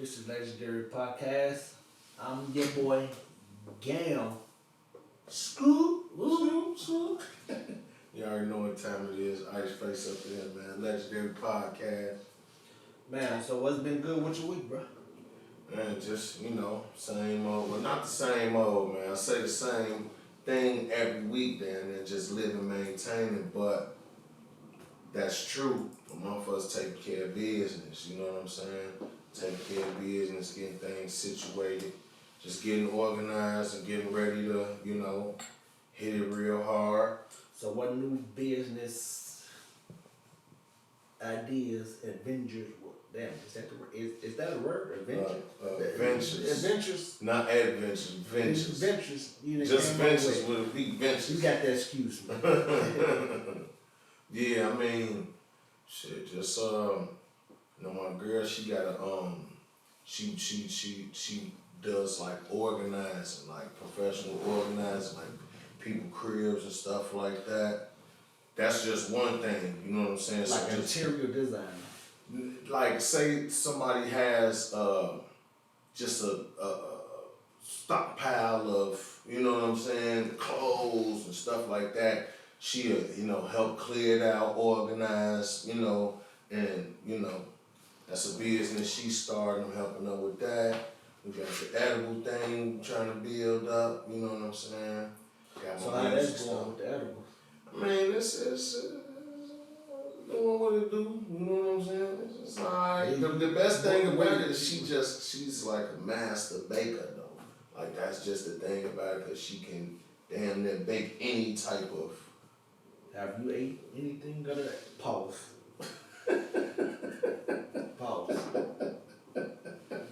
This is Legendary Podcast. I'm your boy, Gam. Scoop. You already know what time it is. Ice Face up there, man. Legendary Podcast. Man, so what's been good with your week, bro? Man, just, same old. Well, not the same old, man. I say the same thing every week, then, and just live and maintain it, but that's true. A motherfuckers taking care of business, you know what I'm saying? Taking care of business, getting things situated, just getting organized and getting ready to, hit it real hard. So what new business ideas, adventures, damn, is that a word? Adventure? Ventures. Adventures? Not adventures, ventures. Ventures. Just ventures with a big ventures. You got the excuse, man. Yeah, I mean, shit, just my girl, she got a she does like organizing, like professional organizing, like people cribs and stuff like that. That's just one thing, you know what I'm saying? Like so interior designer. Like say somebody has just a stockpile of, you know what I'm saying, clothes and stuff like that. She'll, help clear it out, organize, and, that's a business she started. I'm helping her with that. We got the edible thing trying to build up, you know what I'm saying? Got so how that's going with the edibles? I mean, it's doing what it do, you know what I'm saying? It's alright. The best thing about it is she's like a master baker though. Like that's just the thing about it, cause she can damn near bake any type of. Have you ate anything other than pause?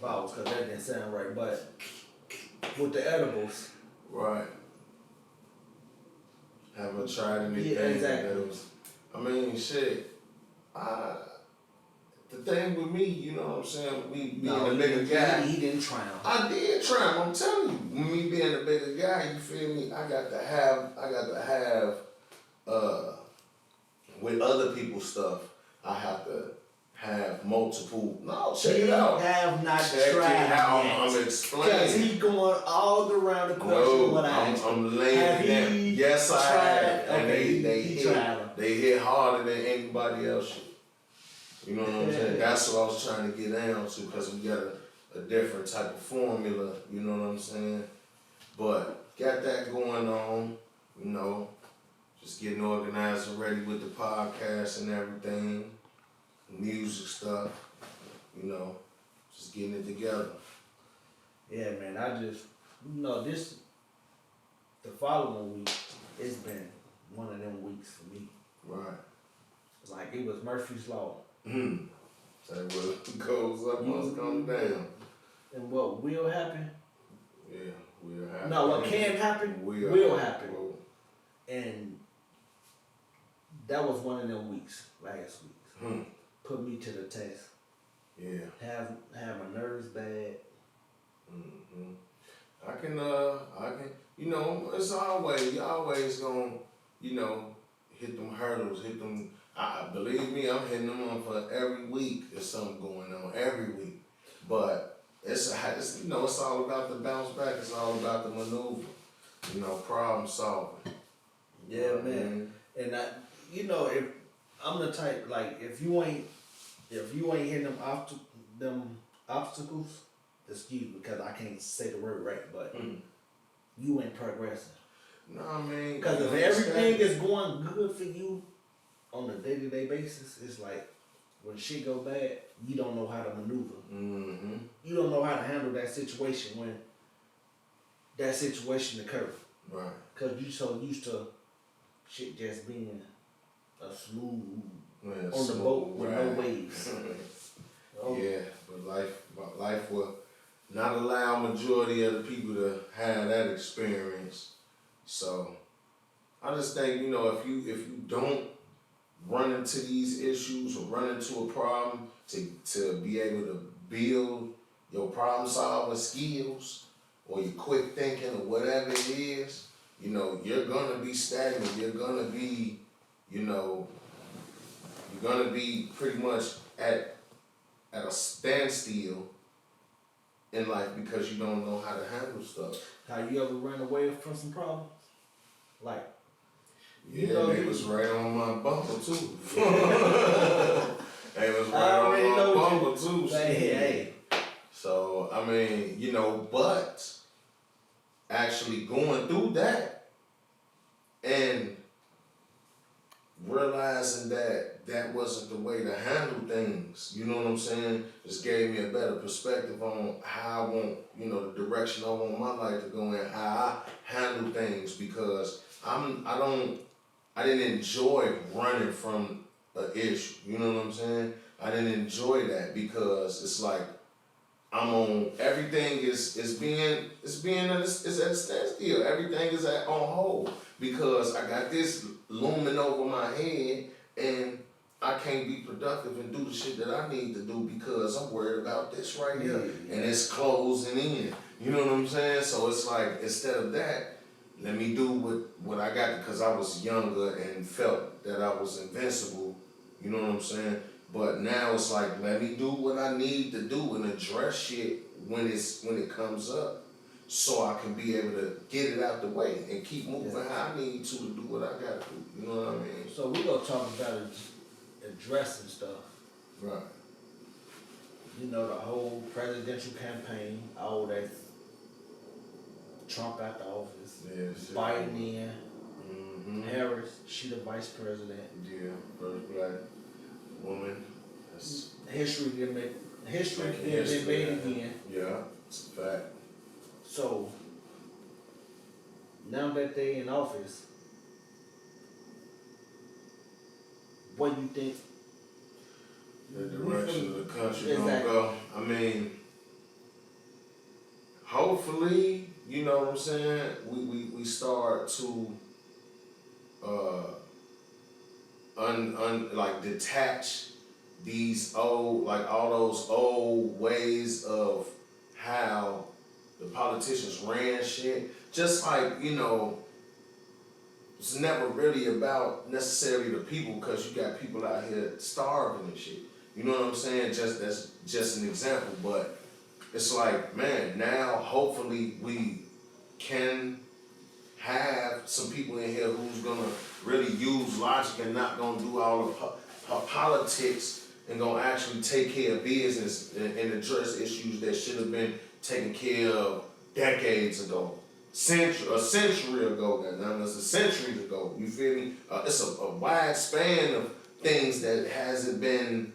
Pause, cause that didn't sound right. But with the edibles, right? Haven't tried anything. Yeah, exactly. I mean, shit. The thing with me, you know what I'm saying? Me being a bigger guy. He didn't try them. I did try them. I'm telling you, me being a bigger guy, you feel me? I got to have. With other people's stuff, I have to have multiple. No, check it out. Have not check tried it out. yet. I'm explaining. Because he going all around the question. I'm laying down. Yes, I have. And okay, they hit harder than anybody else. You know what I'm saying? That's what I was trying to get down to, because we got a different type of formula. You know what I'm saying? But got that going on. Just getting organized and ready with the podcast and everything, music stuff, just getting it together. Yeah, man, the following week, it's been one of them weeks for me. Right. Like it was Murphy's Law. So what goes up must come down. And what will happen? Yeah, will happen. No, what can happen will happen. And that was one of them weeks, last week. Put me to the test. Yeah. Have my nerves bad. I can, it's always gonna, hit them hurdles, hit them. Believe me, I'm hitting them on for every week. There's something going on every week. But it's all about the bounce back. It's all about the maneuver. Problem solving. Yeah, man. And if I'm the type, like if you ain't hitting them obstacles, excuse me, because I can't say the word right, but you ain't progressing. No, I mean, because if everything is going good for you on a day-to-day basis, it's like when shit go bad, you don't know how to maneuver. You don't know how to handle that situation when that situation occurs. Right. Because you so used to shit just being a smooth on the boat with no waves. Yeah, but life will not allow majority of the people to have that experience. So I just think, if you don't run into these issues or run into a problem to be able to build your problem solving skills or your quick thinking or whatever it is, you're gonna be stagnant. You're gonna be, you're gonna be pretty much at a standstill in life because you don't know how to handle stuff. How you ever run away from some problems? Like, Yeah, you know, they was right on my bumper too. They was I right already on know my you. bumper too. Hey. So I mean, but actually going through that and realizing that that wasn't the way to handle things, you know what I'm saying? Just gave me a better perspective on how I want, the direction I want my life to go in, how I handle things, because I didn't enjoy running from an issue, you know what I'm saying? I didn't enjoy that because it's like I'm on, everything is at a standstill. Everything is on hold because I got this looming over my head and I can't be productive and do the shit that I need to do because I'm worried about this right here. Yeah. And it's closing in. You know what I'm saying? So it's like, instead of that, let me do what I got, because I was younger and felt that I was invincible. You know what I'm saying? But now it's like, let me do what I need to do and address shit when it comes up, so I can be able to get it out the way and keep moving how I need to do what I gotta do. You know what I mean? So we gonna talk about addressing stuff. Right. The whole presidential campaign, all that Trump out the office, Biden in, Harris, she the vice president. Yeah, first black woman. That's history getting made again. Yeah, it's a fact. So now that they in office, what do you think the direction of the country exactly gonna go? I mean, hopefully, you know what I'm saying, we start to detach these all those old ways of how the politicians ran shit. Just like, it's never really about necessarily the people, because you got people out here starving and shit. You know what I'm saying? That's just an example, but it's like, man, now hopefully we can have some people in here who's gonna really use logic and not gonna do all the politics, and gonna actually take care of business and address issues that should have been taken care of decades ago, a century ago. Now that's a century ago. You feel me? It's a wide span of things that hasn't been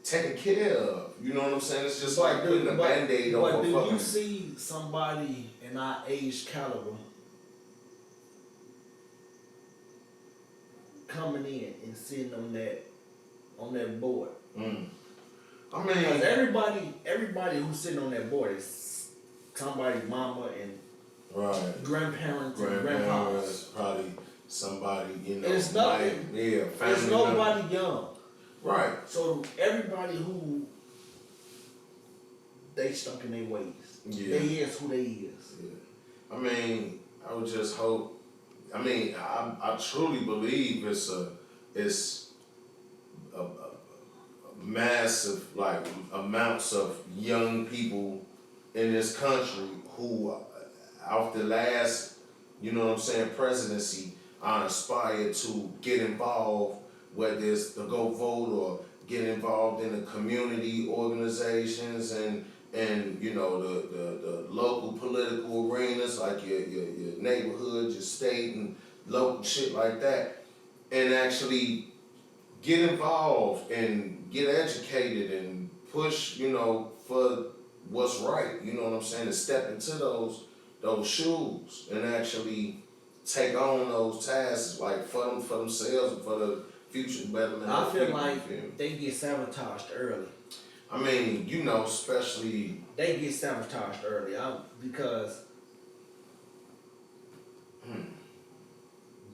taken care of. You know what I'm saying? It's just like putting a Band-Aid over. But do you see somebody in our age caliber coming in and sitting on that board? I mean, because everybody who's sitting on that board is somebody's mama and grandparents and grandpas. Probably somebody, It's nothing. family. It's nobody young. Right. So everybody who they stuck in their ways. Yeah. They is who they is. Yeah. I mean, I would just hope. I mean, I truly believe it's a massive amounts of young people in this country who, after the last, presidency, are inspired to get involved, whether it's to go vote or get involved in the community organizations and the local political arenas, like your neighborhood, your state, and local shit like that, and actually get involved and get educated and push, for what's right, you know what I'm saying, and step into those shoes and actually take on those tasks, for themselves and for the future betterment I of feel people. like they get sabotaged early. I mean, especially they get sabotaged early. Because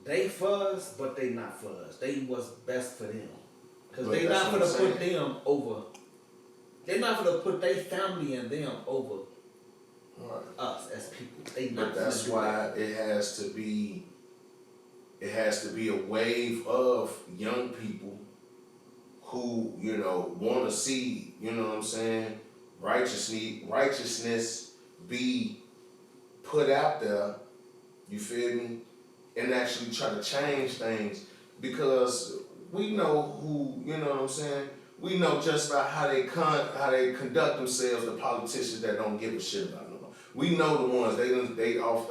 they fuzz, but they not fuzz. They what's best for them. Because they not gonna put them over. They're not gonna put their family and them over us as people. They not. But that's why it has to be a wave of young people who, want to see, righteousness be put out there, you feel me, and actually try to change things, because we know who, you know what I'm saying? We know just about how they conduct themselves, the politicians that don't give a shit about them. We know the ones they off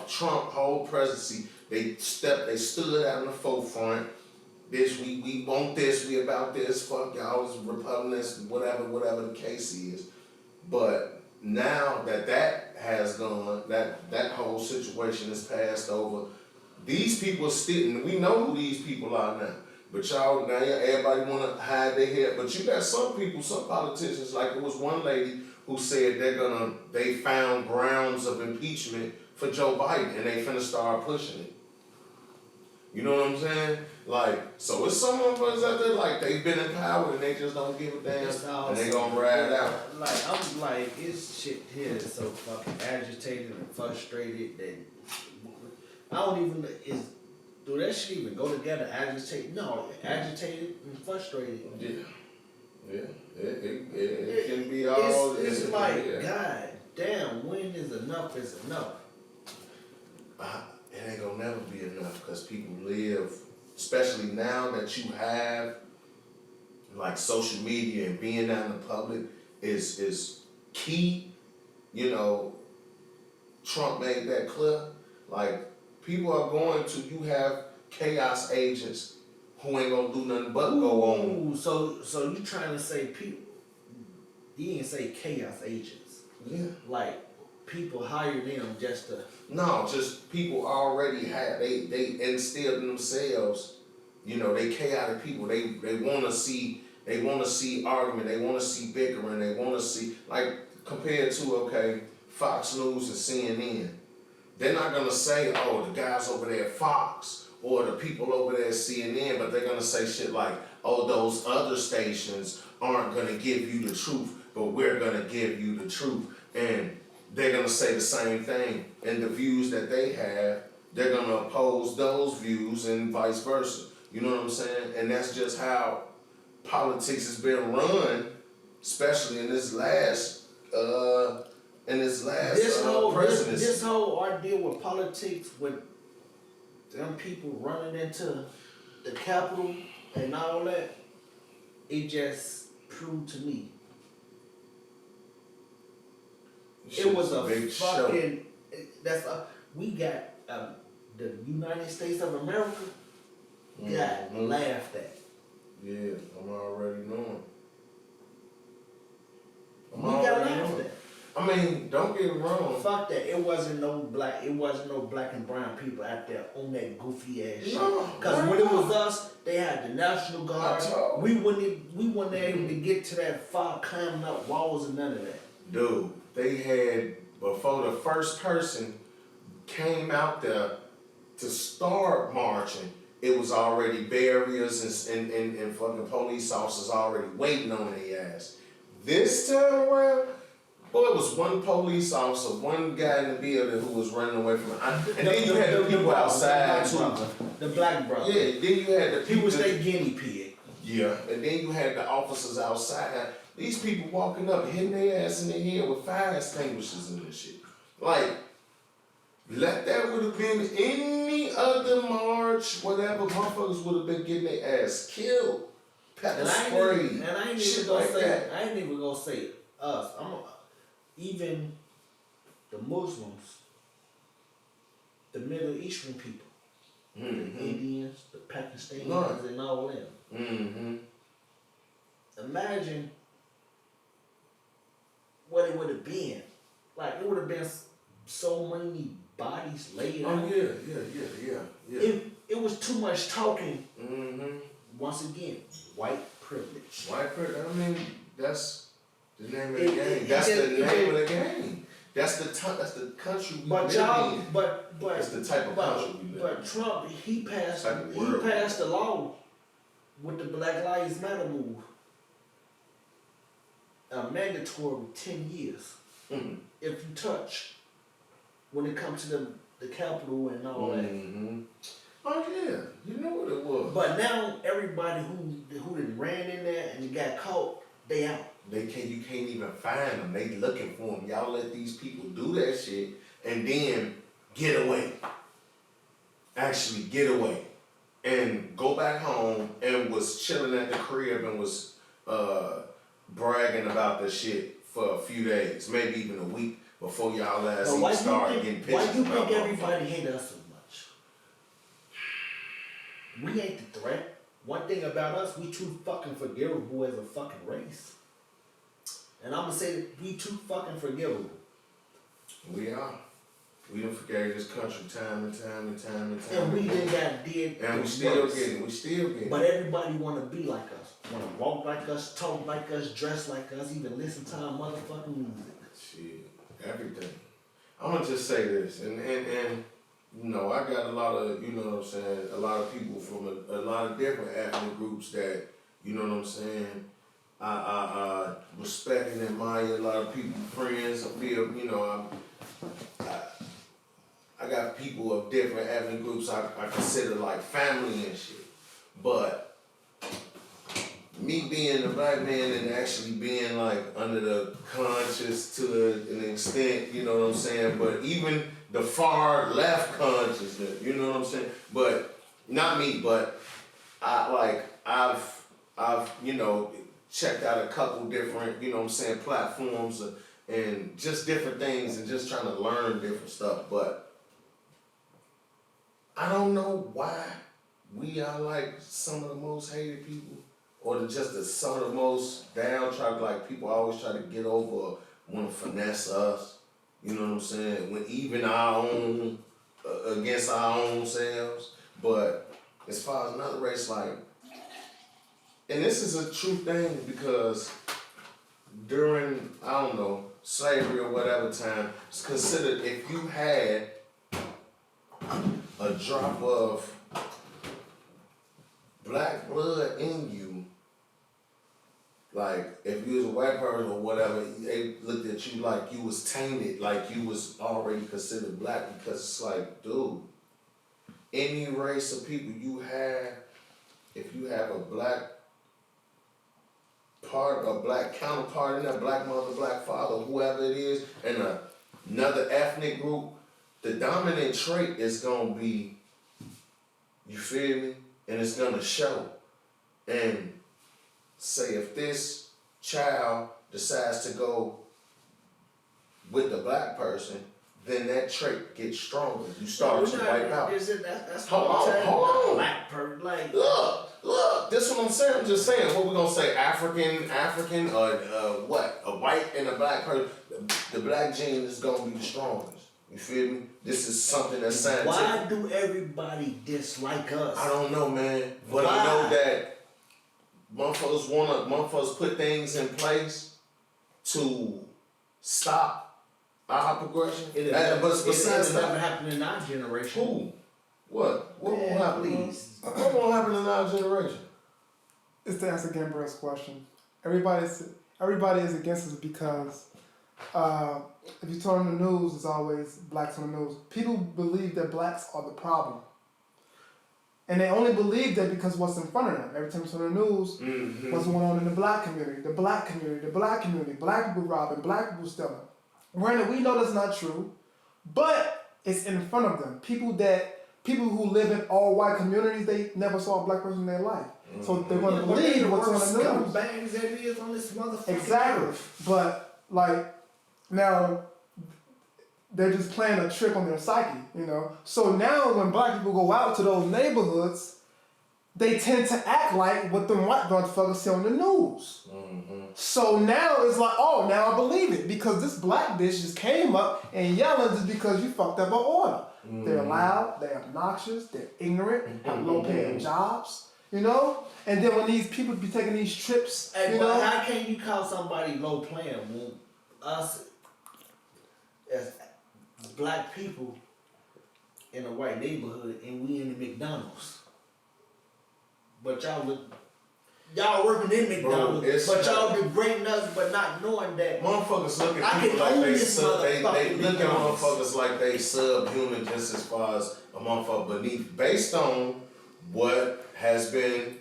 Trump whole presidency, they stood out in the forefront. Bitch, we want this, we about this, fuck y'all, it's Republicans, whatever the case is. But now that has gone, that whole situation is passed over. These people are still, we know who these people are now. But y'all, now everybody wanna hide their head. But you got some people, some politicians, like there was one lady who said they found grounds of impeachment for Joe Biden and they finna start pushing it. You know what I'm saying? Like, so it's some of us out there, like, they've been in power and they just don't give a damn, and they gonna ride out. Like, I'm like, this shit here is so fucking agitated and frustrated that I don't even, do that shit even go together, agitated? No, agitated and frustrated. Yeah, it can be all. It's like, God damn, when is enough? It ain't gonna never be enough, because people live, especially now that you have like social media and being out in the public is key. You know, Trump made that clear. Like, people are going to, you have chaos agents who ain't gonna do nothing but go on. So you trying to say people? You didn't say chaos agents. Yeah. Like, people hire them just to. No, just people already have, they instilled in themselves, you know, they chaotic people. They wanna see argument, they wanna see bickering, they wanna see, like, compared to, okay, Fox News and CNN. They're not gonna say, oh, the guys over there at Fox or the people over there at CNN, but they're gonna say shit like, oh, those other stations aren't gonna give you the truth, but we're gonna give you the truth. And they're gonna say the same thing, and the views that they have, they're gonna oppose those views and vice versa. You know what I'm saying? And that's just how politics has been run, especially in this last presidency. This whole ordeal with politics, with them people running into the Capitol and all that, it just proved to me. It was a big fucking. We got the United States of America got laughed at. Yeah, I'm already knowing. We got laughed at. I mean, don't get me wrong. Fuck that. It wasn't no black and brown people out there on that goofy ass shit. Cause when it was us, they had the National Guard. We weren't able to get to that far climbing up walls and none of that. Dude, they had, before the first person came out there to start marching, it was already barriers and fucking police officers already waiting on their ass. This time around, boy, it was one police officer, one guy in the building who was running away from it. And then you had the people outside too. The black brother. Yeah, then you had the people. He was their guinea pig. Yeah, and then you had the officers outside. These people walking up, hitting their ass in the head with fire extinguishers and this shit. Like, that would have been any other march, whatever, motherfuckers would have been getting their ass killed. Pepper spray. And I ain't shit even gonna like say that. I ain't even gonna say us. Even the Muslims, the Middle Eastern people, the Indians, the Pakistanis, and all them. Mm-hmm. Imagine what it would have been. Like, it would have been so many bodies laid out. Oh yeah. It was too much talking. Mm-hmm. Once again, white privilege. White privilege. I mean, that's the name of the game. That's the name of the game. That's the country we live in. But that's the type of country we live in. But Trump, he passed the law with the Black Lives Matter move. A mandatory 10 years. Mm-hmm. If you touch, when it comes to the Capitol and all that. Oh yeah, you know what it was. But now everybody who ran in there and got caught, they out. you can't even find them. They looking for them. Y'all let these people do that shit and then get away. Actually get away. And go back home and was chilling at the crib and was bragging about the shit for a few days, maybe even a week before y'all last even started getting pictures. Why do you think everybody hate us so much? We ain't the threat. One thing about us, we too fucking forgivable as a fucking race. And I'm gonna say that we too fucking forgivable. We are. We done forgave this country time and time. And we done got did. And we still getting it. But everybody wanna be like us. Wanna walk like us, talk like us, dress like us, even listen to our motherfucking music. Shit, everything. I'm gonna just say this, and you know, I got a lot of, you know what I'm saying, a lot of people from a lot of different ethnic groups that, you know what I'm saying, I respect and admire. A lot of people, friends, I feel, you know, I got people of different ethnic groups I consider like family and shit. But me being a black man and actually being like under the conscious to an extent, you know what I'm saying, but even the far left consciousness, you know what I'm saying? But not me, but I've you know, checked out a couple different, you know what I'm saying, platforms and just different things and just trying to learn different stuff. But I don't know why we are like some of the most hated people, or some of the most downtrodden. Like people always try to get over or want to finesse us. You know what I'm saying? When even our own against our own selves. But as far as another race, like, and this is a true thing because during, I don't know, slavery or whatever time, it's considered if you had a drop of black blood in you, like if you was a white person or whatever, they looked at you like you was tainted, like you was already considered black, because it's like, dude, any race of people you have, if you have a black part, a black counterpart in that, black mother, black father, whoever it is, and another ethnic group, the dominant trait is gonna be, you feel me? And it's gonna show. And say if this child decides to go with the black person, then that trait gets stronger. You start to wipe out. That's hold on. Black person, like. Look, this is what I'm saying. I'm just saying, what we gonna say, African, or what? A white and a black person, the black gene is gonna be the strongest. You feel me? This is something that's scientific. Why do everybody dislike us? I don't know, man. But I know that motherfuckers put things in place to stop our progression. It never happened in our generation. Who? What? What won't happen? Please. What won't happen in our generation? It's to answer Gambrell's question. Everybody is against us because if you turn on the news, it's always blacks on the news. People believe that blacks are the problem. And they only believe that because what's in front of them. Every time you turn on the news, what's going on in the black community, black people robbing, black people stealing. Granted, we know that's not true, but it's in front of them. People who live in all white communities, they never saw a black person in their life. So they're going to believe what's on the news. Scumbags that is on this motherfucker. Exactly. But, like, now, they're just playing a trick on their psyche, you know? So now when black people go out to those neighborhoods, they tend to act like what them white motherfuckers see on the news. So now it's like, oh, now I believe it, because this black bitch just came up and yelling just because you fucked up her order. They're loud, they're obnoxious, they're ignorant, have low-paying jobs, you know? And then when these people be taking these trips, hey, you know? How can you call somebody low playing when us as black people in a white neighborhood and we in the McDonald's? But y'all working in McDonald's, but y'all degrading us, but not knowing that. Motherfuckers look at people like they look at motherfuckers like they subhuman just as far as a motherfucker beneath, based on what has been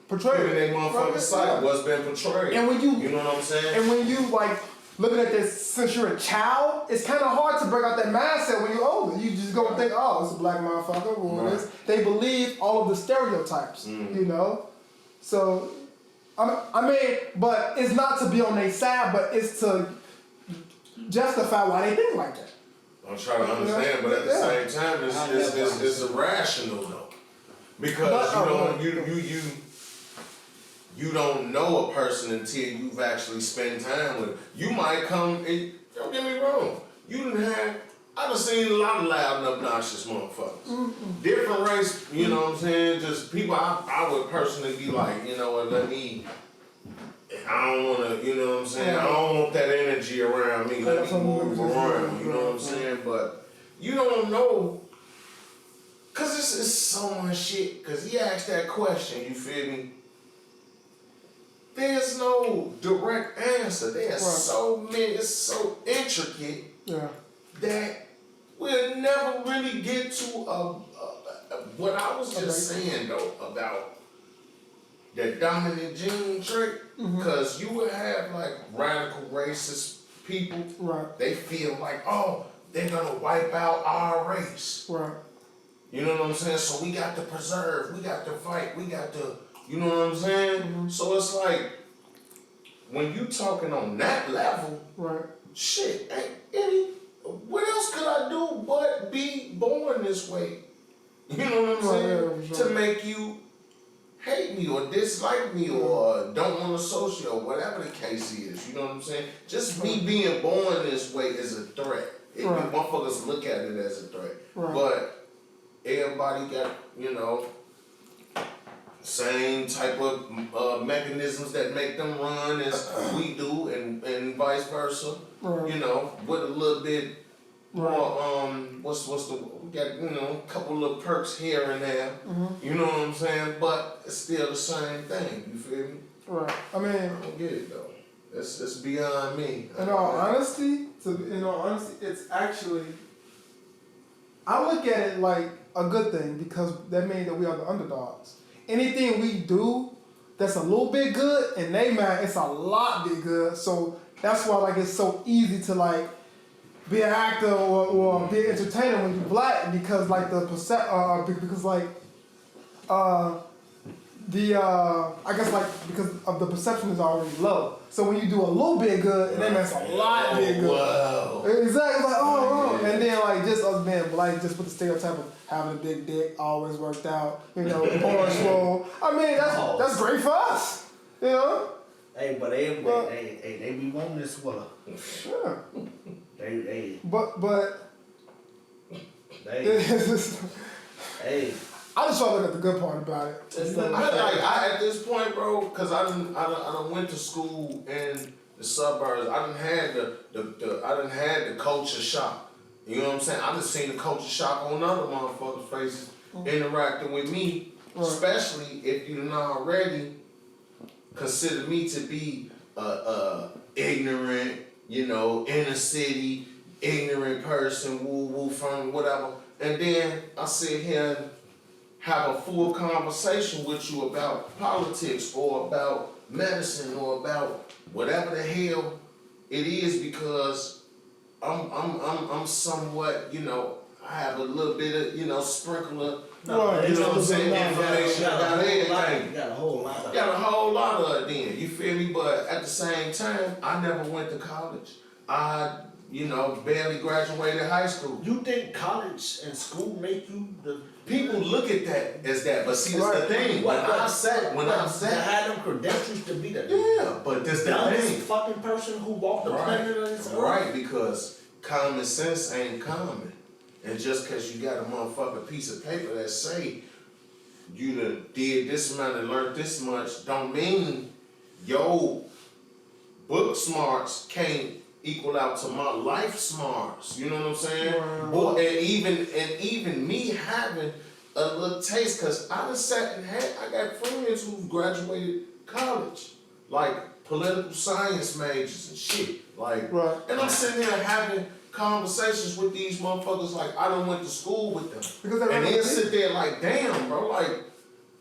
portrayed. Put in their motherfucking sight what's been portrayed. And when you know what I'm saying? And when you like looking at this since you're a child, it's kind of hard to break out that mindset when you're older. You just go and think, oh, it's a black motherfucker. Well, this. They believe all of the stereotypes, you know? So, I mean, but it's not to be on their side, but it's to justify why they think like that. I'm trying to understand, but at the same time, it's irrational though, because you don't know a person until you've actually spent time with them. You might come, and don't get me wrong, I done seen a lot of loud and obnoxious motherfuckers. Different race, you know what I'm saying? Just people I would personally be like, you know what, I don't want to, you know what I'm saying? I don't want that energy around me. Let me move around, you know what I'm saying? But you don't know, because it's so much shit. Because he asked that question, you feel me? There's no direct answer. There's so many, it's so intricate that we'll never really get to what I was just saying though about that dominant gene trait, because you would have like radical racist people, they feel like, oh, they're gonna wipe out our race. You know what I'm saying? So we got to preserve, we got to fight, we got to, you know what I'm saying? So it's like, when you talking on that level, shit, what else could I do but be born this way? You know what I'm saying? To make you hate me or dislike me or don't want to associate or whatever the case is. You know what I'm saying? Just me being born this way is a threat. Motherfuckers look at it as a threat. But everybody got, you know, same type of mechanisms that make them run as we do and vice versa. You know, with a little bit more, we got, you know, a couple of perks here and there. You know what I'm saying? But it's still the same thing. You feel me? I mean, I don't get it though. It's beyond me. In all honesty, it's actually, I look at it like a good thing because that means that we are the underdogs. Anything we do that's a little bit good, in their mind, it's a lot bit good. So that's why like it's so easy to like be an actor or be an entertainer when you're black, because like the because like I guess like because of the perception is already low. So when you do a little bit good, and then that's a lot bit good. Wow. Exactly, like and then like just us being black, just with the stereotype of having a big dick always worked out, you know, orange roll. I mean that's great for us, you know. Hey, but they be wanting this swallow. Sure. They. But. Hey. I just try to look at the good part about it. I at this point, bro, because I done went to school in the suburbs. I done had the culture shock. You know what I'm saying? I done seen the culture shock on other motherfuckers' faces interacting with me, especially if you done already consider me to be ignorant, you know, inner city, ignorant person, woo from whatever. And then I sit here and have a full conversation with you about politics or about medicine or about whatever the hell it is, because I'm somewhat, you know, I have a little bit of, you know, sprinkler, you know what I'm saying, information about everything. You got a whole lot of it. Got a whole lot of it then, you feel me? But at the same time, I never went to college. I, you know, barely graduated high school. You think college and school make you the... People look at that as that, but see, that's the thing. When I sat, to have them credentials to be the but that's the dumbest thing. fucking person who walked the planet on this earth. Right, because common sense ain't common, and just because you got a motherfucking piece of paper that say you done did this amount and learned this much, don't mean your book smarts can't equal out to my life smarts, you know what I'm saying? Boy, and even me having a little taste, cause I done sat and I got friends who've graduated college, like political science majors and shit, like, and I'm sitting there having conversations with these motherfuckers like I done went to school with them, and they sit there like, damn, bro, like,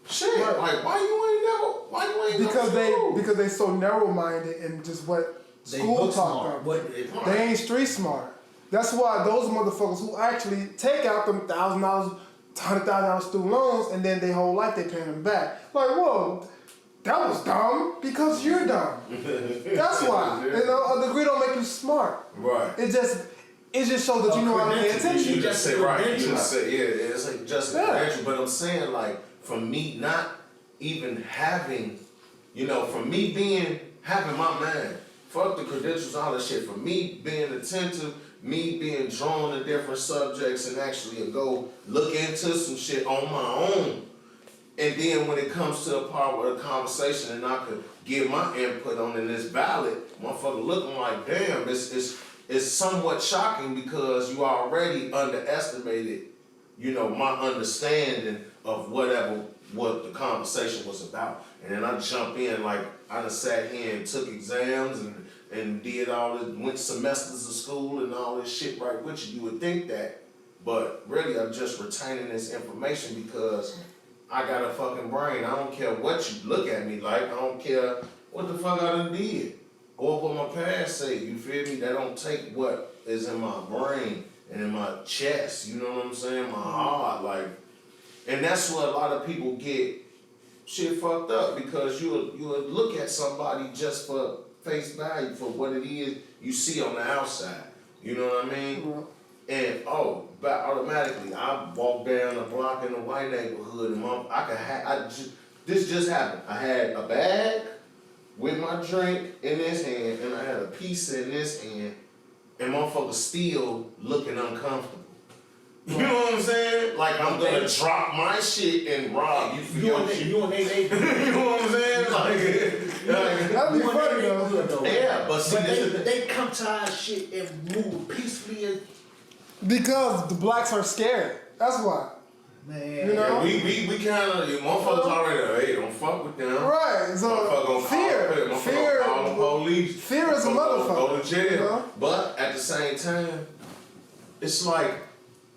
shit, like, why you ain't never? Why you ain't go to school? Because they so narrow-minded and just what school taught them. They ain't street smart. That's why those motherfuckers who actually take out them $1,000, $100,000 student loans, and then their whole life they paying them back. Like, whoa, that was dumb because you're dumb. That's why. You know, a degree don't make you smart. Right. It just shows that you know how to pay attention. You just said right. You just said it's like just credential. But I'm saying like from me not even having, from me having my mind, fuck the credentials, all that shit. For me being attentive, me being drawn to different subjects and actually go look into some shit on my own. And then when it comes to a part where a conversation and I could give my input on and it's valid, motherfucker looking like, damn, it's somewhat shocking because you already underestimated, my understanding of what the conversation was about. And then I jump in like I done sat here and took exams and did all this, went semesters of school and all this shit right with you. You would think that, but really I'm just retaining this information because I got a fucking brain. I don't care what you look at me like. I don't care what the fuck I done did. Go up on my past say, you feel me? That don't take what is in my brain and in my chest, you know what I'm saying? My heart, like, and that's what a lot of people get shit fucked up because you would look at somebody just for face value for what it is you see on the outside. You know what I mean? Mm-hmm. And but automatically I walk down the block in a white neighborhood and this just happened. I had a bag with my drink in this hand and I had a piece in this hand and motherfuckers still looking uncomfortable. You know what I'm saying? Like I'm gonna drop my shit and rob you for your shit. You know what I'm saying? Like that'd be funny though. Yeah, but see, they come to our shit and move peacefully. Because the blacks are scared. That's why. Man, you know? Yeah, we kind of motherfuckers already. Hey, don't fuck with them. Right. So fear. Call the police. Fear is a motherfucker. Go to jail. You know? But at the same time, it's like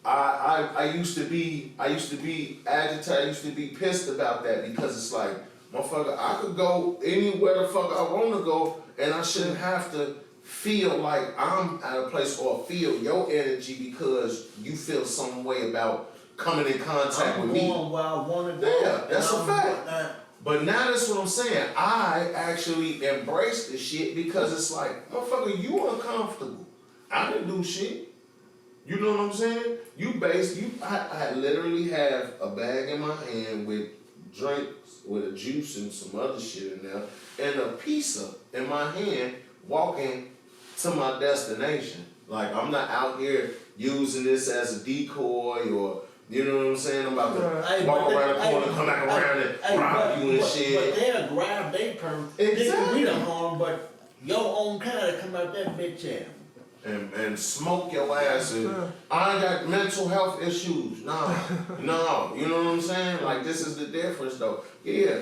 I used to be agitated. I used to be pissed about that because it's like, motherfucker, I could go anywhere the fuck I want to go, and I shouldn't have to feel like I'm at a place or feel your energy because you feel some way about coming in contact with me. I'm going where I want to go. Yeah, that's a fact. But now that's what I'm saying. I actually embrace the shit because it's like, motherfucker, you uncomfortable. I didn't do shit. You know what I'm saying? I literally have a bag in my hand with drinks, with a juice and some other shit in there, and a pizza in my hand walking to my destination. Like, I'm not out here using this as a decoy or, you know what I'm saying? I'm about to walk around the corner, come back around and rob you and shit. But they'll grab their purse. Exactly. We the harm, but your own kind come out that bitch out. And smoke your ass and I ain't got mental health issues. No, you know what I'm saying? Like, this is the difference though. Yeah.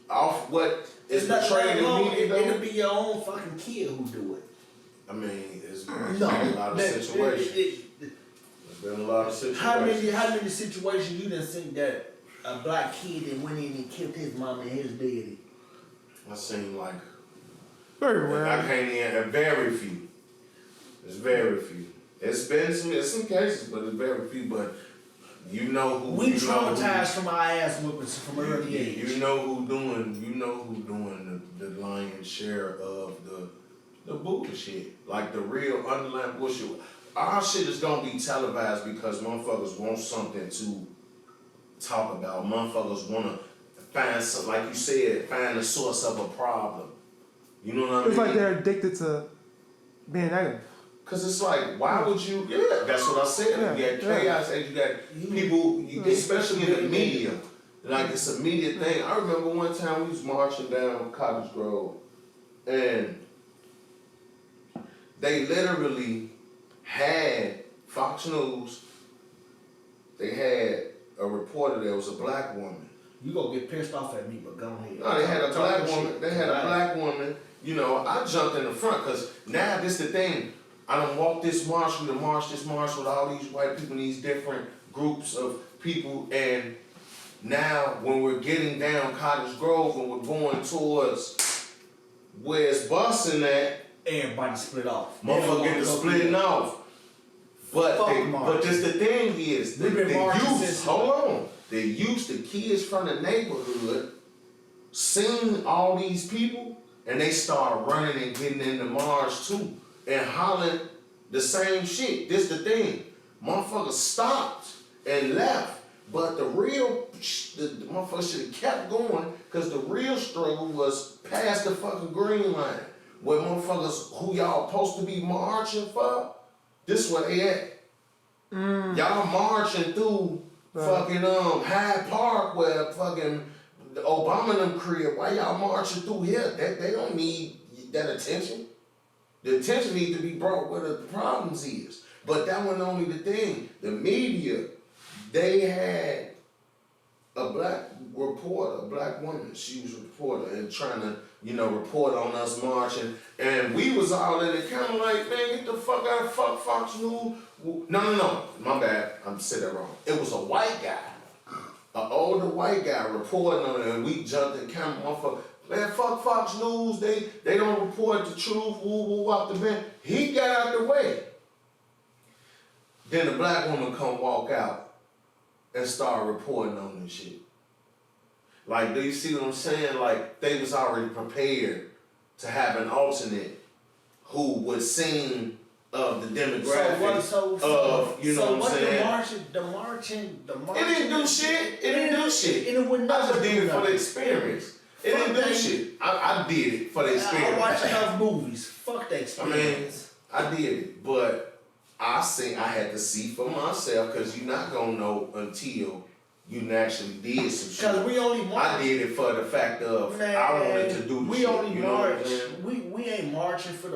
Off what is portrayed in media though. It'll be your own fucking kid who do it. I mean, it's been a lot of situations. There's been a lot of situations. How many situations you done seen that a black kid that went in and killed his mom and his daddy? I seen like very rare. I can't even very few. It's very few. It's been some cases, but it's very few. But you know who we traumatized from our ass whippings from early age. You know who doing the lion's share of the bullshit, like the real underlying bullshit. Our shit is gonna be televised because motherfuckers want something to talk about. Motherfuckers wanna find some, like you said, find the source of a problem. You know what I mean? It's like they're addicted to being negative. Cause it's like, why would you? Yeah, that's what I said. You got chaos, and you got people, especially in the media. Like it's a media thing. I remember one time we was marching down Cottage Grove, and they literally had Fox News. They had a reporter that was a black woman. You gonna get pissed off at me, but go ahead. No, they had a black woman. They had a black woman. You know, I jumped in the front because now this the thing. I done walked this march, this march with all these white people, these different groups of people, and now when we're getting down Cottage Grove and we're going towards where it's busting at, everybody split off. motherfucker get to splitting off. But just the thing is, the youth, hold on, the youth, the kids from the neighborhood, seen all these people, and they start running and getting in the march too, and hollering the same shit. This the thing, motherfuckers stopped and left, but the motherfuckers should have kept going, cause the real struggle was past the fucking green line, where motherfuckers who y'all supposed to be marching for, this where they at. Y'all marching through fucking Hyde Park where fucking Obama and them crib. Why y'all marching through here? They don't need that attention. The attention needs to be brought where the problems is. But that wasn't only the thing. The media, they had a black reporter, a black woman. She was a reporter and trying to, report on us marching. And we was all in it, kind of like, man, get the fuck out of Fox News. No, my bad. I'm saying that wrong. It was a white guy, an older white guy reporting on it, and we jumped in camera, motherfucker. Man, fuck Fox News. They don't report the truth. Woo out the bed. He got out the way. Then the black woman come walk out and start reporting on this shit. Like, do you see what I'm saying? Like, they was already prepared to have an alternate who was seen of the demographic of, you know what I'm saying? The marching. It didn't do shit. And it would not. I just did it for the experience. It didn't do shit. I did it for the experience. I watch enough movies. Fuck the experience. I did it, but I had to see for myself, because you're not gonna know until you actually did some shit. Because we only march. I did it for the fact of I wanted to do the shit. We only march. We ain't marching for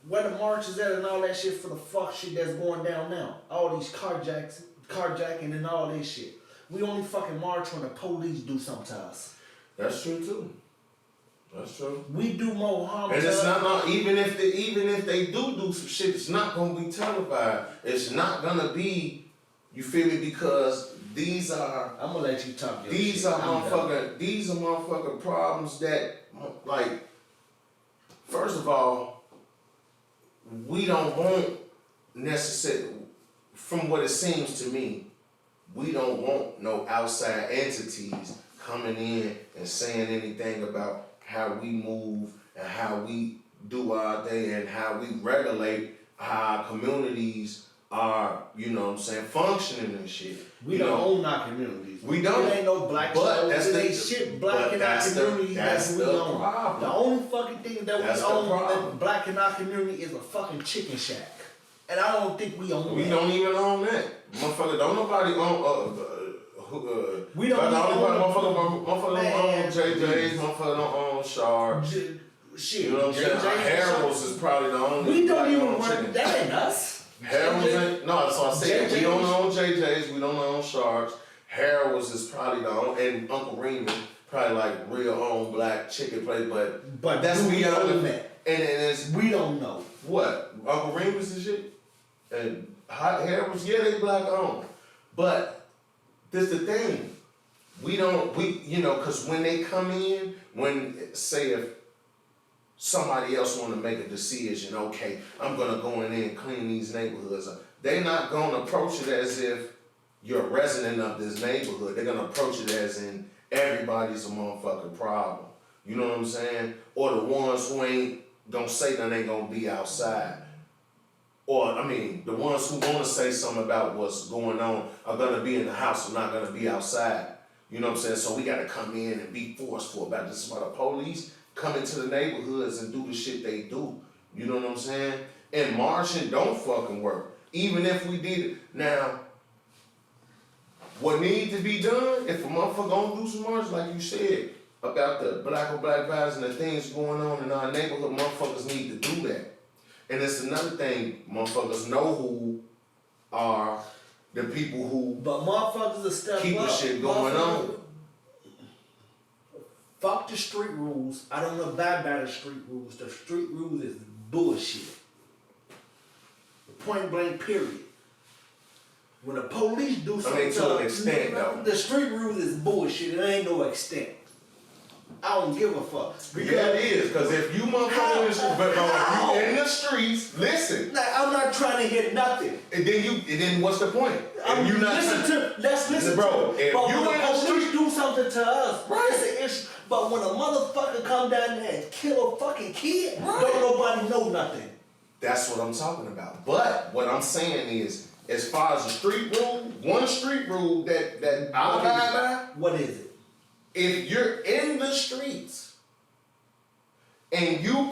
where the march is at and all that shit for the fuck shit that's going down now. All these carjacking and all this shit. We only fucking march when the police do something to us. That's true too. That's true. We do more harm to us. And it's not even if they do some shit, it's not gonna be televised. It's not gonna be, you feel me, because these are, I'm gonna let you talk your these shit. are motherfucking problems that, like, first of all, we don't want necessarily, from what it seems to me, we don't want no outside entities coming in and saying anything about how we move and how we do our thing and how we regulate how our communities are, functioning and shit. We don't own our communities. We don't. There ain't no black shit black in our community that we own. Problem. The only fucking thing that we own that black in our community is a fucking chicken shack. And I don't think we own that. We don't even own that. Motherfucker, don't nobody own we don't motherfucker don't own JJ's, motherfucker don't own Sharp. Shit. You know what I'm saying? Harold's is probably the only. We don't even run that ain't us. Harold's ain't, no, so I said we don't own JJ's, we don't own Sharps. Harold's is probably the only, and Uncle Raymond probably like real own black chicken place, but that's beyond that. And it's, we don't know. What? Uncle Raymond's and shit? And Harold's, yeah, they black owned. But this the thing. Cause when they come in, say if somebody else want to make a decision, okay, I'm gonna go in there and clean these neighborhoods up. They're not gonna approach it as if you're a resident of this neighborhood. They're gonna approach it as in everybody's a motherfucking problem. You know what I'm saying? Or the ones who ain't gonna say that ain't gonna be outside. Or, the ones who wanna say something about what's going on are gonna be in the house, or not gonna be outside. You know what I'm saying? So we gotta come in and be forceful about this. About the police come into the neighborhoods and do the shit they do. You know what I'm saying? And marching don't fucking work. Even if we did it. Now, what needs to be done, if a motherfucker gonna do some march, like you said, about the black on black violence and the things going on in our neighborhood, motherfuckers need to do that. And it's another thing, motherfuckers know who are the people who keep the shit going on. Fuck the street rules. I don't abide by the street rules. The street rules is bullshit. Point blank, period. When the police do something, I mean, to an extent, though. The street rules is bullshit. It ain't no extent. I don't give a fuck. Because yeah, it is. Because if you motherfuckers, but if you in the streets, listen. Like, I'm not trying to hear nothing. And then what's the point? Let's listen bro, to. If but you when in the the police street, do something to us, right? It's an issue. But when a motherfucker come down there and kill a fucking kid, right. Don't nobody know nothing. That's what I'm talking about. But what I'm saying is, as far as the street rule, one street rule that I abide by. What is it? If you're in the streets and you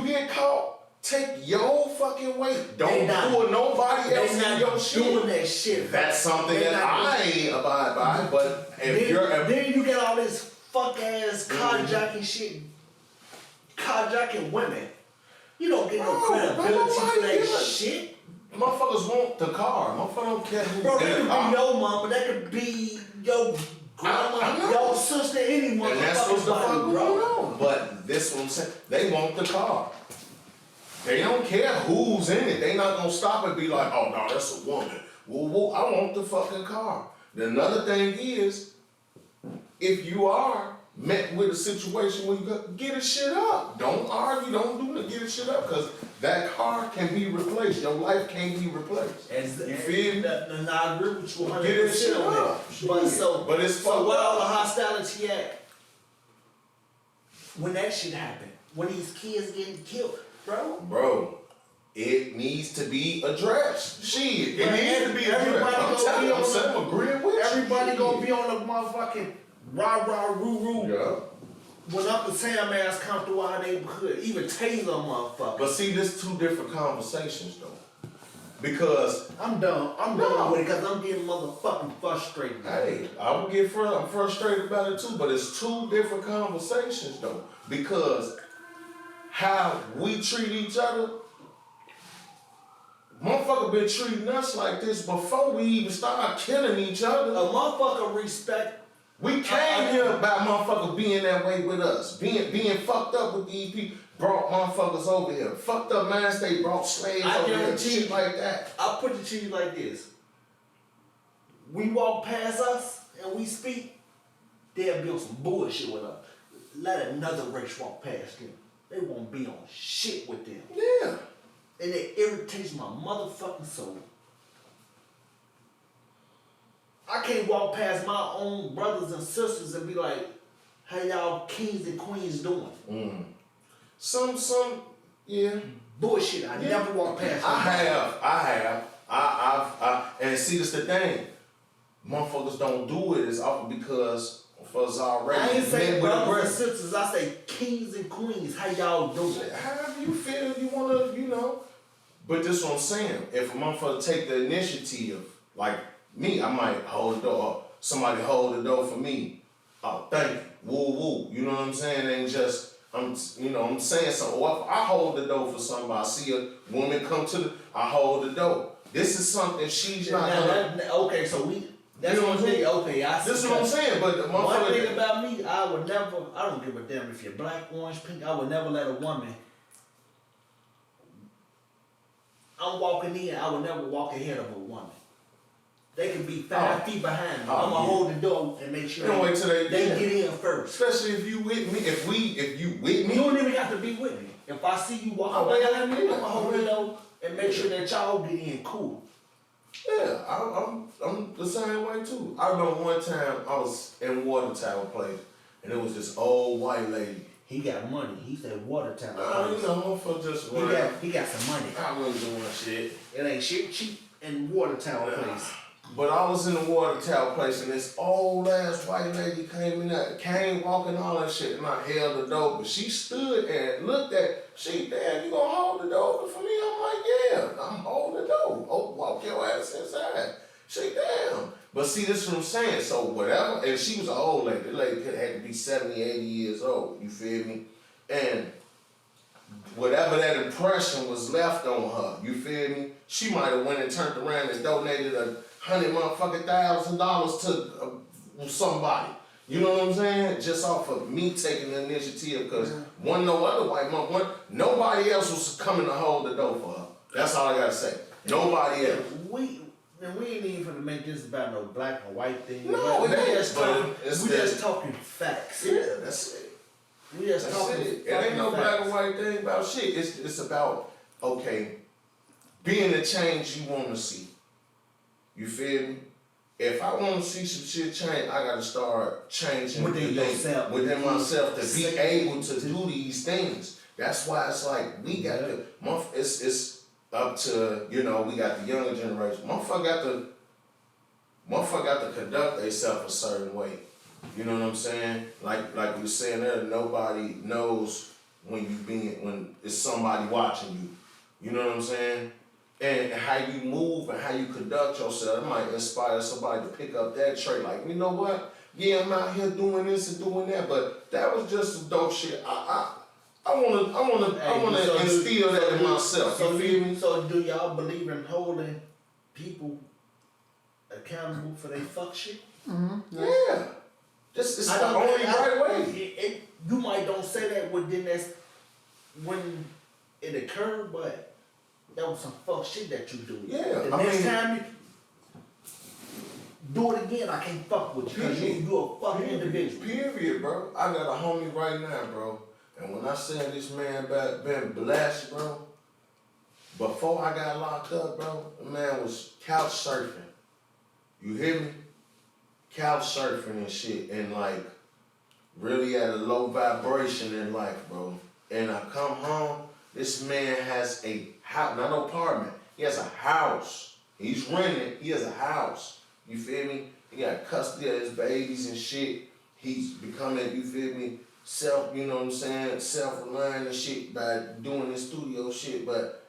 get caught, take your fucking weight. Don't pull nobody else in your shit. Doing that shit. That's something that I ain't abide by. But if then you get all this fuck ass carjacking shit, carjacking women. You don't get no credibility for that shit. Motherfuckers want the car. Motherfuckers don't care who's bro, in the car. Bro, that could be your mama. That could be your grandma, your sister, any motherfucker. And that's what's the fuck going on. But this what I'm saying. They want the car. They don't care who's in it. They not gonna stop and be like, oh no, that's a woman. Well, I want the fucking car. Another thing is, if you are met with a situation where you got get a shit up. Don't argue, don't do nothing, get a shit up, because that car can be replaced. Your life can't be replaced. You feel me? And I agree with you 100%. Get that shit up. But it's so where all the hostility at? When that shit happen, when these kids getting killed, bro. Bro, it needs to be addressed. Shit, it needs to be addressed. I'm agreeing with you. Everybody gonna be on the motherfucking rah-rah-roo-roo. Yeah. When Uncle Sam ass come through our neighborhood, even taser motherfucker. But see, this two different conversations though. Because I'm done with it because I'm getting motherfucking frustrated. Hey, I'm frustrated about it too, but it's two different conversations though. Because how we treat each other, motherfucker been treating us like this before we even started killing each other. A motherfucker respect. We came here by motherfuckers being that way with us. Being fucked up with these people. Brought motherfuckers over here. Fucked up man state brought slaves over here. Shit like that. I'll put it to you like this. We walk past us and we speak, they'll be on some bullshit with us. Let another race walk past them. They won't be on shit with them. Yeah. And it irritates my motherfucking soul. I can't walk past my own brothers and sisters and be like, how y'all kings and queens doing? Mm. Some, yeah. Bullshit, I never walk past I have. And see, this the thing. Motherfuckers don't do it as often because for us already. I ain't say brothers and sisters, I say kings and queens, how y'all doing? However you feel, you wanna, But this what I'm saying. If a motherfucker take the initiative, like me, I might hold the door. Somebody hold the door for me. Oh, thank you. Woo woo. You know what I'm saying? It ain't just I'm saying something. Or if I hold the door for somebody, I see a woman come I hold the door. This is something she's not gonna. Okay, so that's what I'm saying. Okay, I see. This is what I'm saying. But the one thing about me, I don't give a damn if you're black, orange, pink. I would never let a woman. I'm walking in. I would never walk ahead of a woman. They can be 5 feet behind me. I'm gonna hold the door and make sure wait till they get in first. Especially if you with me. If you with me, you don't even have to be with me. If I see you walking behind me, I'm gonna hold the door and make sure that y'all get in cool. Yeah, I'm the same way too. I remember one time I was in Water Tower Place, and it was this old white lady. He got money. He said Water Tower Place. Motherfucker just he got some money. I wasn't doing shit. It ain't shit cheap in Water Tower Place. But I was in the Water Tower Place, and this old ass white lady came walking all that shit, and I held the door, but she stood there and looked at, damn, you gonna hold the door for me? I'm like, yeah, I'm holding the door. Oh, walk your ass inside. Damn. But see, this is what I'm saying. So whatever, and she was an old lady. The lady had to be 70, 80 years old. You feel me? And whatever that impression was left on her, you feel me? She might have went and turned around and donated $100,000 to somebody. You know what I'm saying? Just off of me taking the initiative, because no other white mom, nobody else was coming to hold the door for her. That's all I gotta say. Nobody else. And we ain't even gonna make this about no black and white thing. No, it is. We just talking facts. Yeah, that's it. We just That's talking. it. It ain't no facts. black and white thing about shit. It's about, okay, being the change you want to see. You feel me? If I want to see some shit change, I gotta start changing within myself to be able to do these things. That's why it's like we got to. It's up to, you know, we got the younger generation. Motherfucker got to conduct themselves a certain way. You know what I'm saying? Like we were saying there, nobody knows when it's somebody watching you. You know what I'm saying? And how you move and how you conduct yourself, it might inspire somebody to pick up that trait. Like, you know what? Yeah, I'm out here doing this and doing that, but that was just some dope shit. I wanna instill that in myself. So you feel me? So do y'all believe in holding people accountable for their fuck shit? Mm-hmm. Yeah. It's the only right way. You might don't say that when it occurred, but that was some fuck shit that you do. Yeah. The next time you do it again, I can't fuck with you because you a fucking individual. Period, bro. I got a homie right now, bro. And when I say this man been blessed, bro, before I got locked up, bro, the man was couch surfing. You hear me? Couch surfing and shit, and like really at a low vibration in life, bro. And I come home, this man has a house, not an apartment. He has a house. He's renting. He has a house. You feel me? He got custody of his babies and shit. He's becoming, you feel me, you know what I'm saying, self-reliant and shit by doing this studio shit, but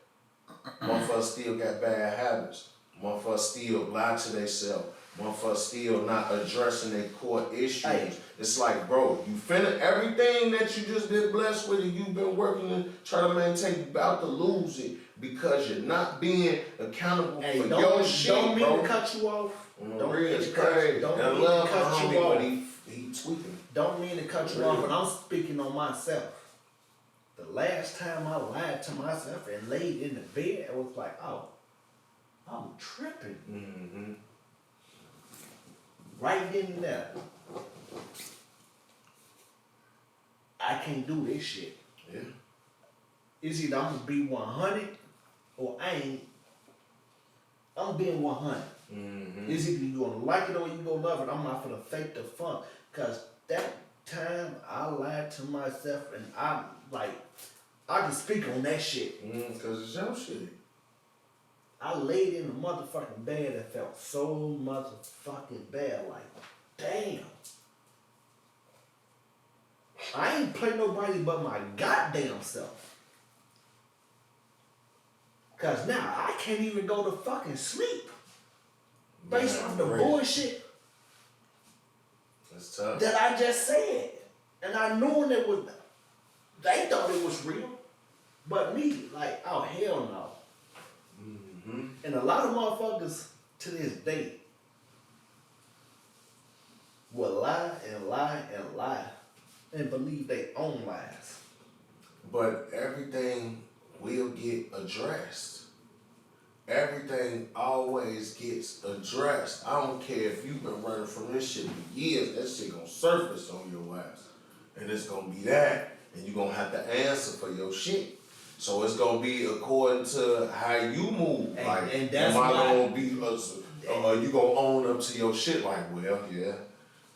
motherfuckers still got bad habits. Motherfuckers still lie to themselves. Motherfuckers still not addressing their core issues. Hey. It's like, bro, you finna everything that you just been blessed with and you've been working to try to maintain, you about to lose it because you're not being accountable for your shit, Don't mean bro. to cut you off. Don't mean to cut you off. He tweaking. Don't mean to cut you off, but I'm speaking on myself. The last time I lied to myself and laid in the bed, it was like, oh, I'm tripping. Mm-hmm. Right then and there. I can't do this shit. Yeah. It's either I'm gonna be 100 or I ain't. I'm being 100. Mm-hmm. It's either you gonna like it or you gonna love it. I'm not gonna fake the funk. Cause that time I lied to myself and I can speak on that shit. Cause it's your shit. I laid in the motherfucking bed and felt so motherfucking bad. Like, damn. I ain't play nobody but my goddamn self. Cause now I can't even go to fucking sleep. Based on the bullshit that's tough. that I just said. And I knew they thought it was real. But me, like, oh hell no. Mm-hmm. And a lot of motherfuckers to this day will lie and lie and lie and believe their own lies. But everything will get addressed. Everything always gets addressed. I don't care if you've been running from this shit for years, that shit gonna surface on your ass. And it's gonna be that, and you're gonna have to answer for your shit. So it's gonna be according to how you move. And that's am I why, gonna be, you gonna own up to your shit like, well, yeah,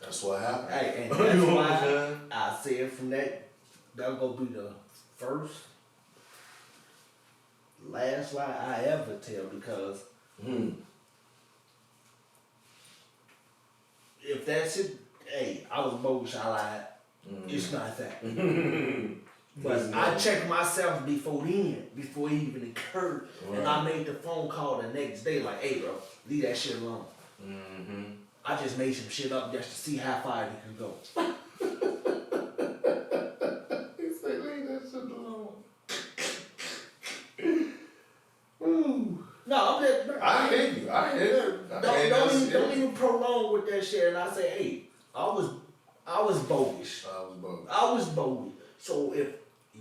that's what happened. Hey, and that's why I said from that'll go be the first, last lie I ever tell because if that's it, hey, I was bogus, I lied. It's not that. But I checked myself before it even occurred. Right. And I made the phone call the next day like, hey bro, leave that shit alone. Mm-hmm. I just made some shit up just to see how far it can go. He said, leave that shit alone. No, I'm just... I hear you. Don't even prolong with that shit. And I say, hey, I was bogus. I was bogus. So if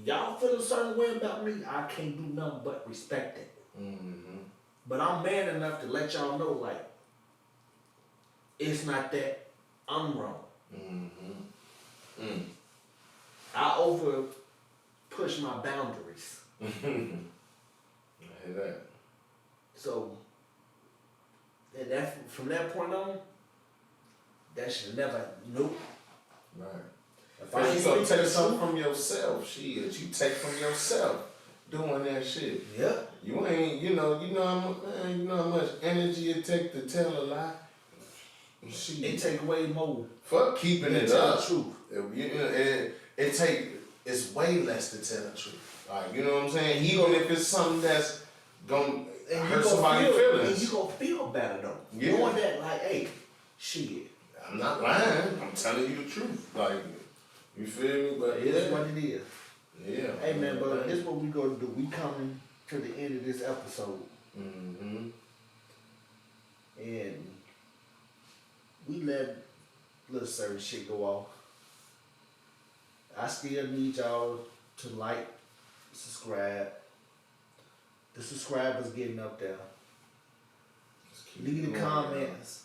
y'all feel a certain way about me, I can't do nothing but respect it. Mm-hmm. But I'm man enough to let y'all know, like, it's not that I'm wrong. I over push my boundaries. I hear that. So, and that from that point on, that should never, nope. Right. If Cause ain't you gonna speaking take to something from yourself, shit. You take from yourself doing that shit. Yep. You ain't, you know how much energy it take to tell a lie. Shit. It take way more. Fuck keeping it tell up. the truth. It's way less to tell the truth. Like, you know what I'm saying? Even if it's something that's gonna hurt somebody's feelings. And you gonna feel better though. Yeah. Knowing that, like, hey, shit. I'm not lying. I'm telling you the truth. Like, you feel me? But It is what it is. Yeah. Hey man, but this is what we gonna do. We coming to the end of this episode. Mm-hmm. And we let little certain shit go off. I still need y'all to like, subscribe. The subscribers getting up there. Leave the comments.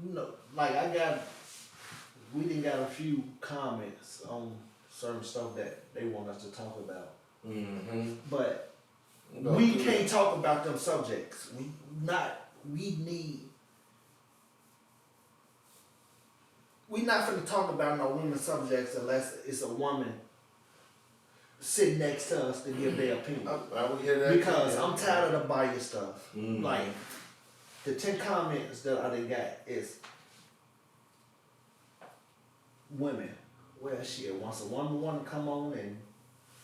You know, like we done got a few comments on certain stuff that they want us to talk about. Mm-hmm. But we can't talk about them subjects. We not finna talk about no women's subjects unless it's a woman sitting next to us to give their opinion. I would hear that. Because I'm tired of the bias stuff. Mm-hmm. Like, the 10 comments that I done got is women. Well, shit, once a woman want to come on and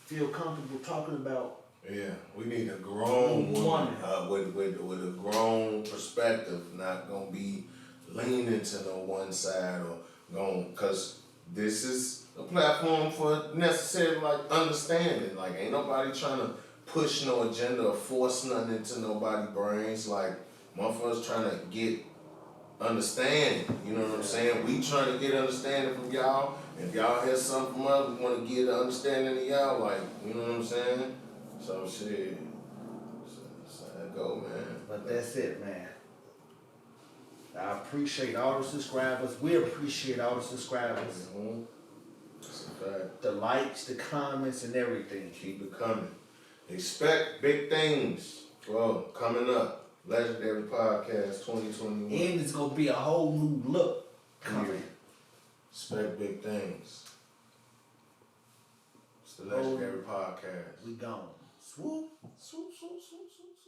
feel comfortable talking about. Yeah, we need a grown woman with a grown perspective, not gonna be leaning to no one side or going, cause this is a platform for necessary like understanding. Like, ain't nobody trying to push no agenda or force nothing into nobody's brains. Like, motherfuckers trying to get understanding. You know what I'm saying? We trying to get understanding from y'all. If y'all hear something from us, we want to get an understanding of y'all. Like, you know what I'm saying? So shit. So that go, man. But that's it, man. I appreciate all the subscribers. We appreciate all the subscribers. Mm-hmm. That's a fact. The likes, the comments, and everything. Keep it coming. Expect big things. Well, coming up. Legendary Podcast 2021. And it's gonna be a whole new look coming. Yeah. Expect big things. It's the Legendary Podcast. We gone. Swoop, swoop, swoop, swoop, swoop.